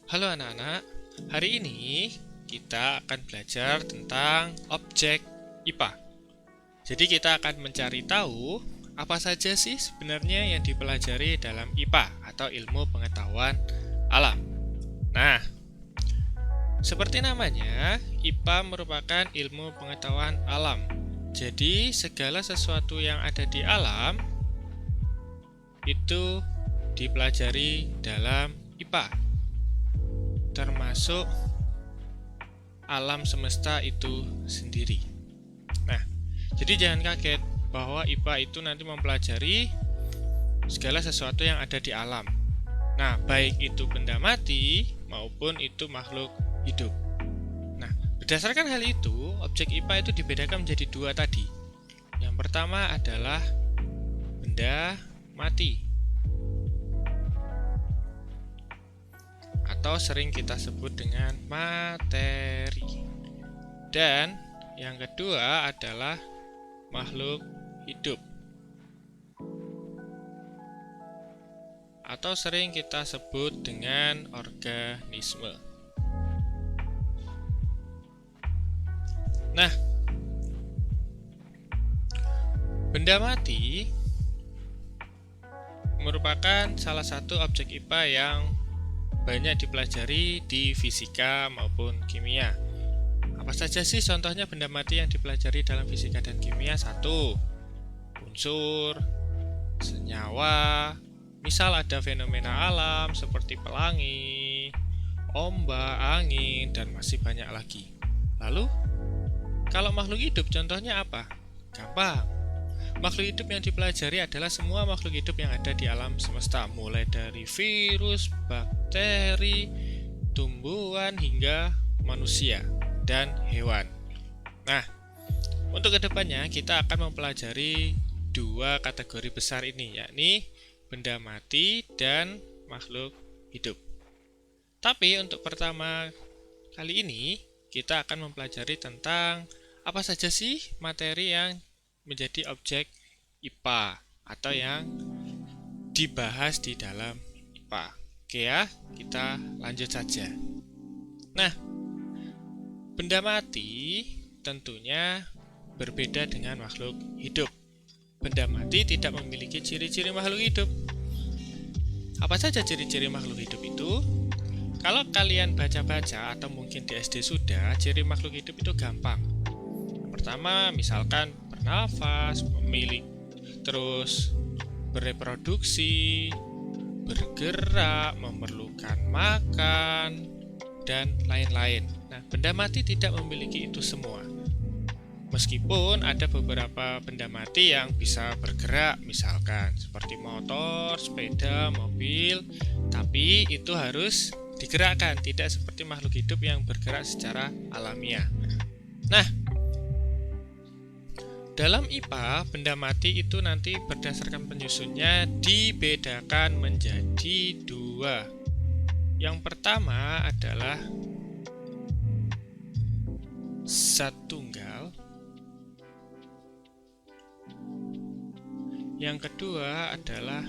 Halo anak-anak, hari ini kita akan belajar tentang objek IPA. Jadi kita akan mencari tahu apa saja sih sebenarnya yang dipelajari dalam IPA atau ilmu pengetahuan alam. Nah, seperti namanya, IPA merupakan ilmu pengetahuan alam. Jadi segala sesuatu yang ada di alam itu dipelajari dalam IPA. Termasuk alam semesta itu sendiri. Nah, jadi jangan kaget bahwa IPA itu nanti mempelajari segala sesuatu yang ada di alam. Nah, baik itu benda mati maupun itu makhluk hidup. Nah, berdasarkan hal itu, objek IPA itu dibedakan menjadi dua tadi. Yang pertama adalah benda mati, atau sering kita sebut dengan materi. Dan yang kedua adalah makhluk hidup, atau sering kita sebut dengan organisme. Nah, benda mati merupakan salah satu objek IPA yang banyak dipelajari di fisika maupun kimia. Apa saja sih contohnya benda mati yang dipelajari dalam fisika dan kimia? 1. Unsur, senyawa, misal ada fenomena alam seperti pelangi, ombak, angin, dan masih banyak lagi. Lalu, kalau makhluk hidup contohnya apa? Gampang. Makhluk hidup yang dipelajari adalah semua makhluk hidup yang ada di alam semesta, mulai dari virus, bakteri, tumbuhan, hingga manusia dan hewan. Nah, untuk kedepannya kita akan mempelajari dua kategori besar ini, yakni benda mati dan makhluk hidup. Tapi untuk pertama kali ini, kita akan mempelajari tentang apa saja sih materi yang menjadi objek IPA atau yang dibahas di dalam IPA. Oke ya, kita lanjut saja. Nah, benda mati tentunya berbeda dengan makhluk hidup. Benda mati tidak memiliki ciri-ciri makhluk hidup. Apa saja ciri-ciri makhluk hidup itu? Kalau kalian baca-baca atau mungkin di SD sudah, ciri makhluk hidup itu gampang. Pertama, misalkan bernafas, terus bereproduksi, bergerak, memerlukan makan, dan lain-lain. Nah, benda mati tidak memiliki itu semua. Meskipun ada beberapa benda mati yang bisa bergerak, misalkan seperti motor, sepeda, mobil, tapi itu harus digerakkan, tidak seperti makhluk hidup yang bergerak secara alamiah. Nah, dalam IPA, benda mati itu nanti berdasarkan penyusunnya dibedakan menjadi dua. Yang pertama adalah zat tunggal. Yang kedua adalah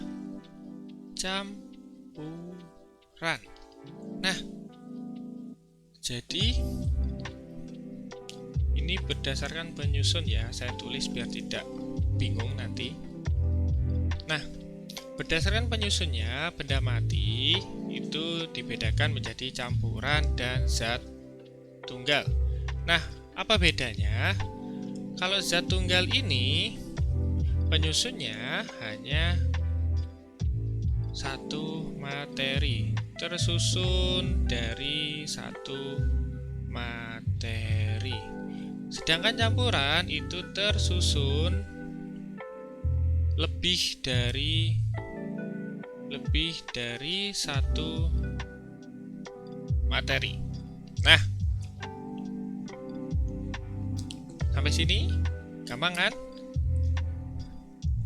campuran. Nah, jadi ini berdasarkan penyusun ya, saya tulis biar tidak bingung nanti. Nah, berdasarkan penyusunnya, benda mati itu dibedakan menjadi campuran dan zat tunggal. Nah, apa bedanya? Kalau zat tunggal ini, penyusunnya hanya satu materi, tersusun dari satu materi. Sedangkan campuran itu tersusun lebih dari satu materi. Nah, sampai sini gampang kan?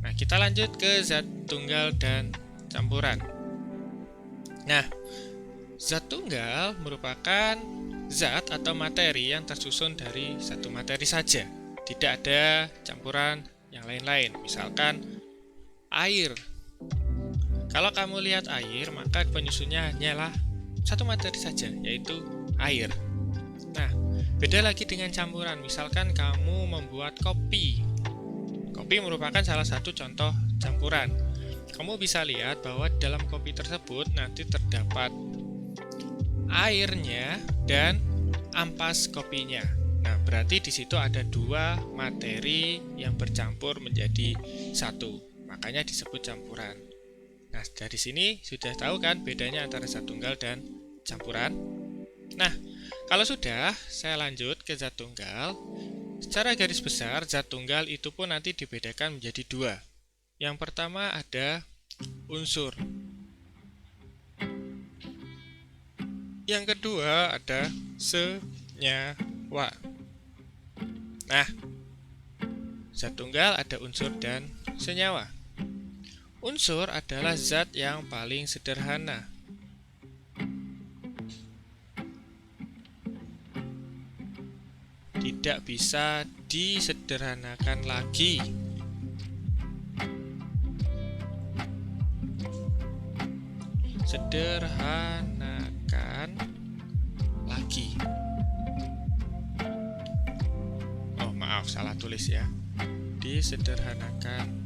Nah, kita lanjut ke zat tunggal dan campuran. Nah, zat tunggal merupakan zat atau materi yang tersusun dari satu materi saja, tidak ada campuran yang lain-lain. Misalkan air. Kalau kamu lihat air, maka penyusunnya hanyalah satu materi saja, yaitu air. Nah, beda lagi dengan campuran. Misalkan kamu membuat kopi. Kopi merupakan salah satu contoh campuran. Kamu bisa lihat bahwa dalam kopi tersebut nanti terdapat airnya dan ampas kopinya. Nah, berarti di situ ada dua materi yang bercampur menjadi satu. Makanya disebut campuran. Nah, dari sini sudah tahu kan bedanya antara zat tunggal dan campuran? Nah, kalau sudah, saya lanjut ke zat tunggal. Secara garis besar, zat tunggal itu pun nanti dibedakan menjadi dua. Yang pertama ada unsur. Yang kedua ada senyawa. Nah, zat tunggal ada unsur dan senyawa. Unsur adalah zat yang paling sederhana. Tidak bisa disederhanakan lagi. Sederhanakan lagi. Oh, maaf, salah tulis ya. Disederhanakan.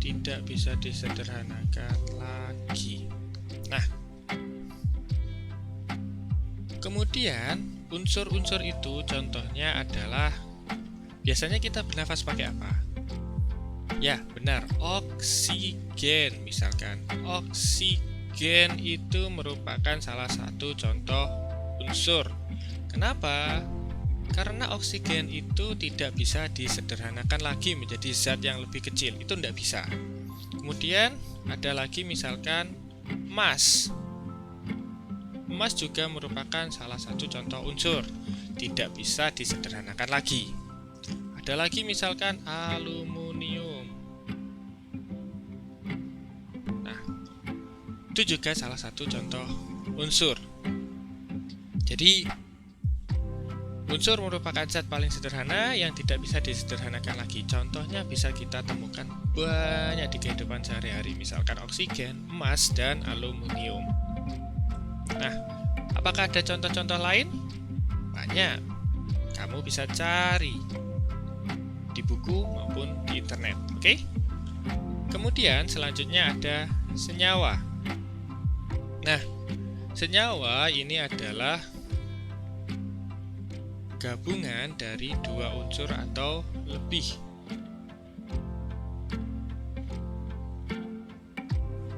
Tidak bisa disederhanakan lagi. Nah, kemudian unsur-unsur itu contohnya adalah, biasanya kita bernafas pakai apa? Ya, benar, oksigen misalkan. Oksigen itu merupakan salah satu contoh unsur. Kenapa? Karena oksigen itu tidak bisa disederhanakan lagi menjadi zat yang lebih kecil. Itu tidak bisa. Kemudian ada lagi misalkan emas. Emas juga merupakan salah satu contoh unsur. Tidak bisa disederhanakan lagi. Ada lagi misalkan aluminium. Nah, itu juga salah satu contoh unsur. Jadi, unsur merupakan zat paling sederhana yang tidak bisa disederhanakan lagi. Contohnya bisa kita temukan banyak di kehidupan sehari-hari, misalkan oksigen, emas, dan aluminium. Nah, apakah ada contoh-contoh lain? Banyak. Kamu bisa cari di buku maupun di internet. Oke? Kemudian selanjutnya ada senyawa. Nah, senyawa ini adalah gabungan dari dua unsur atau lebih.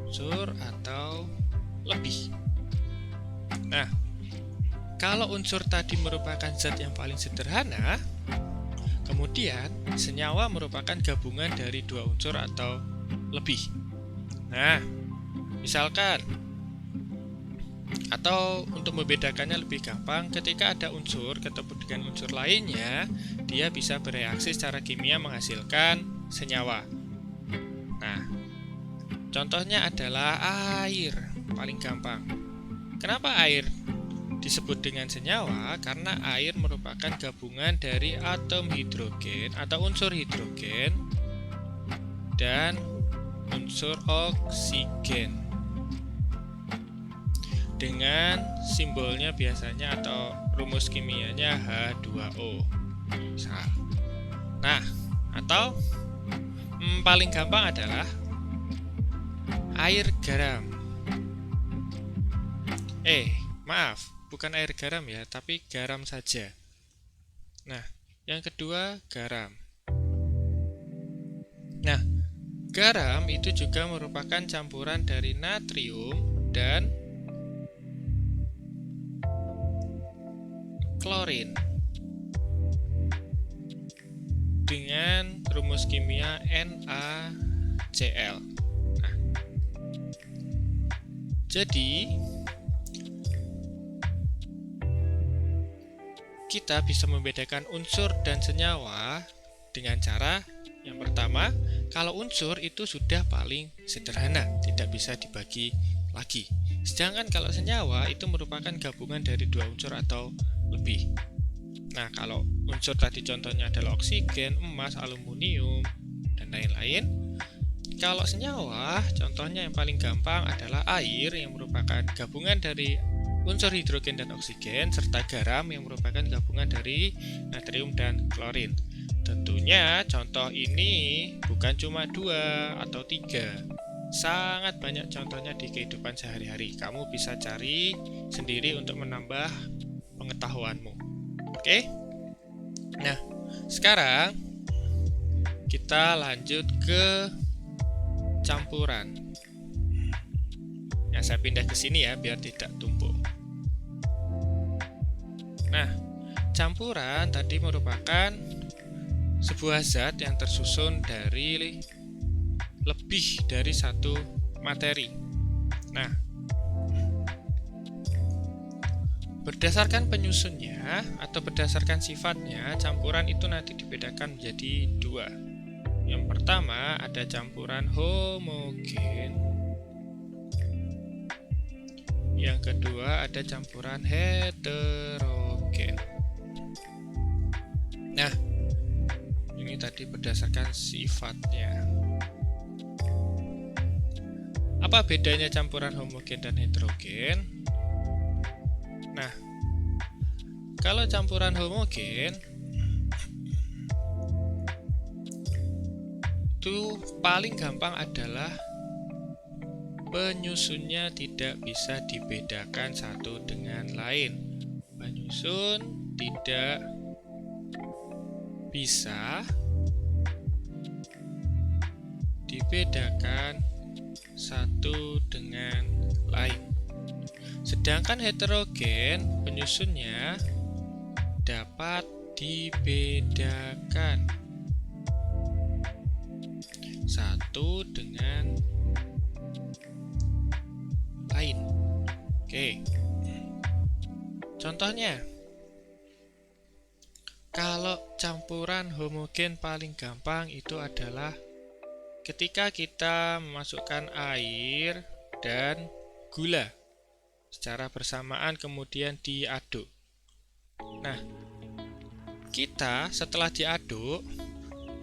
Unsur atau lebih. Nah, kalau unsur tadi merupakan zat yang paling sederhana, kemudian senyawa merupakan gabungan dari dua unsur atau lebih. Nah, misalkan, atau untuk membedakannya lebih gampang, ketika ada unsur ketemu dengan unsur lainnya, dia bisa bereaksi secara kimia menghasilkan senyawa. Nah, contohnya adalah air, paling gampang. Kenapa air disebut dengan senyawa? Karena air merupakan gabungan dari atom hidrogen atau unsur hidrogen dan unsur oksigen. Dengan simbolnya biasanya atau rumus kimianya H2O. Nah, atau paling gampang adalah air garam. Maaf, bukan air garam ya, tapi garam saja. Nah, yang kedua garam. Nah, garam itu juga merupakan campuran dari natrium dan klorin dengan rumus kimia NaCl. Nah, jadi kita bisa membedakan unsur dan senyawa dengan cara yang pertama, kalau unsur itu sudah paling sederhana, tidak bisa dibagi lagi. Sedangkan kalau senyawa itu merupakan gabungan dari dua unsur atau lebih. Nah, kalau unsur tadi contohnya adalah oksigen, emas, aluminium, dan lain-lain. Kalau senyawa, contohnya yang paling gampang adalah air yang merupakan gabungan dari unsur hidrogen dan oksigen serta garam yang merupakan gabungan dari natrium dan klorin. Tentunya contoh ini bukan cuma 2 atau 3. Sangat banyak contohnya di kehidupan sehari-hari. Kamu bisa cari sendiri untuk menambah pengetahuanmu. Oke? Nah, sekarang kita lanjut ke campuran. Saya pindah ke sini ya biar tidak tumpuk. Nah, campuran tadi merupakan sebuah zat yang tersusun dari lebih dari satu materi. Nah, berdasarkan penyusunnya atau berdasarkan sifatnya, campuran itu nanti dibedakan menjadi 2. Yang pertama ada campuran homogen. Yang kedua ada campuran heterogen. Nah, ini tadi berdasarkan sifatnya. Apa bedanya campuran homogen dan heterogen? Nah, kalau campuran homogen itu paling gampang adalah penyusunnya tidak bisa dibedakan satu dengan lain. Penyusun tidak bisa dibedakan satu dengan lain. Sedangkan heterogen penyusunnya dapat dibedakan satu dengan lain. Oke. Contohnya, kalau campuran homogen paling gampang itu adalah ketika kita memasukkan air dan gula secara bersamaan kemudian diaduk. Nah, kita setelah diaduk,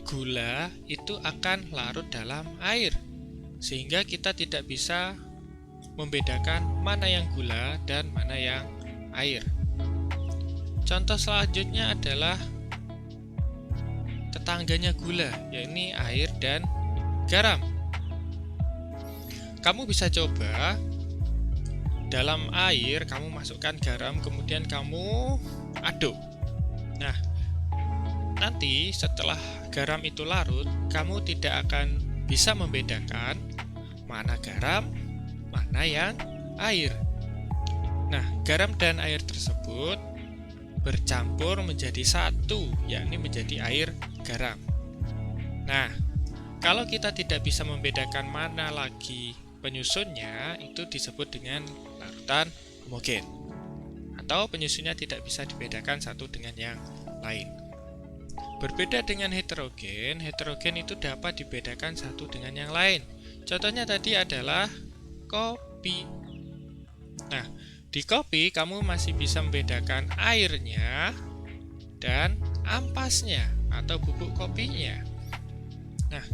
gula itu akan larut dalam air, sehingga kita tidak bisa membedakan mana yang gula dan mana yang air. Contoh selanjutnya adalah tetangganya gula, yakni air dan garam. Kamu bisa coba dalam air kamu masukkan garam, kemudian kamu aduk. Nah, nanti setelah garam itu larut, kamu tidak akan bisa membedakan mana garam, mana yang air. Nah, garam dan air tersebut bercampur menjadi satu, yakni menjadi air garam. Nah, kalau kita tidak bisa membedakan mana lagi penyusunnya, itu disebut dengan larutan homogen. Atau penyusunnya tidak bisa dibedakan satu dengan yang lain. Berbeda dengan heterogen, heterogen itu dapat dibedakan satu dengan yang lain. Contohnya tadi adalah kopi. Nah, di kopi kamu masih bisa membedakan airnya dan ampasnya atau bubuk kopinya. Nah,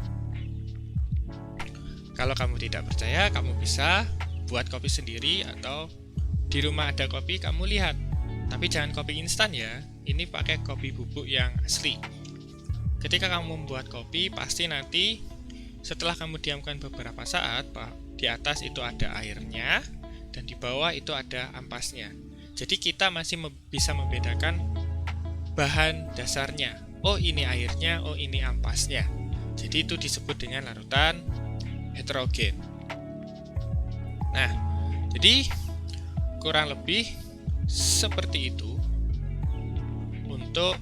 kalau kamu tidak percaya, kamu bisa buat kopi sendiri atau di rumah ada kopi, kamu lihat. Tapi jangan kopi instan ya, ini pakai kopi bubuk yang asli. Ketika kamu membuat kopi, pasti nanti setelah kamu diamkan beberapa saat, di atas itu ada airnya, dan di bawah itu ada ampasnya. Jadi kita masih bisa membedakan bahan dasarnya. Oh, ini airnya, oh ini ampasnya. Jadi itu disebut dengan larutan heterogen. Nah, jadi kurang lebih seperti itu untuk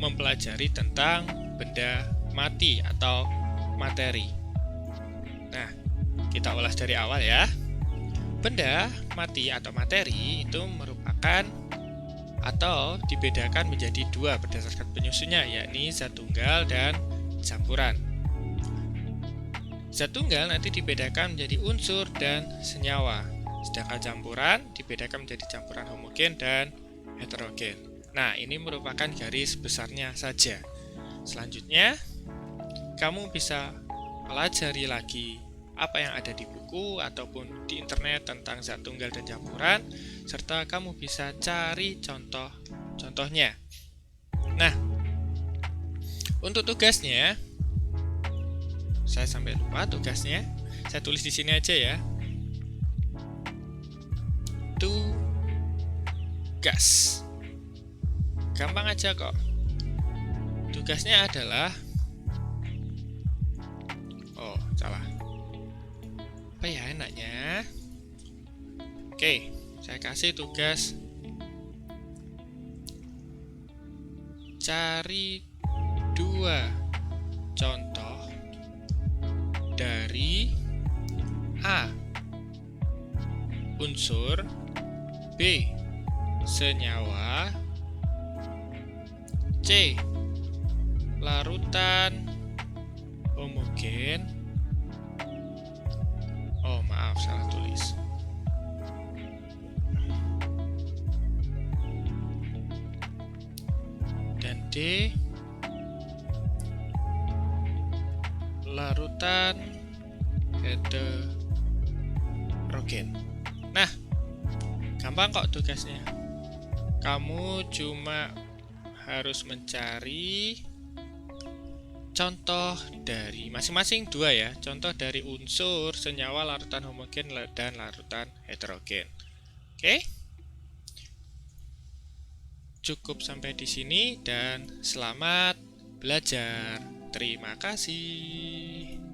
mempelajari tentang benda mati atau materi. Nah, kita ulas dari awal ya. Benda mati atau materi itu merupakan atau dibedakan menjadi 2 berdasarkan penyusunnya, yakni zat tunggal dan campuran. Zat tunggal nanti dibedakan menjadi unsur dan senyawa, sedangkan campuran dibedakan menjadi campuran homogen dan heterogen. Nah, ini merupakan garis besarnya saja. Selanjutnya, kamu bisa pelajari lagi apa yang ada di buku ataupun di internet tentang zat tunggal dan campuran, serta kamu bisa cari contoh-contohnya. Nah, untuk tugasnya, saya sampai lupa tugasnya. Saya tulis di sini aja ya. Tugas. Gampang aja kok. Tugasnya adalah salah. Apa ya enaknya? Oke, saya kasih tugas cari 2 contoh dari A. Unsur, B. Senyawa, C. Larutan homogen. Maaf, salah tulis. Dan D. Larutan heterogen. Nah, gampang kok tugasnya. Kamu cuma harus mencari contoh dari masing-masing 2 ya. Contoh dari unsur, senyawa, larutan homogen, dan larutan heterogen. Oke? Cukup sampai di sini dan selamat belajar. Terima kasih.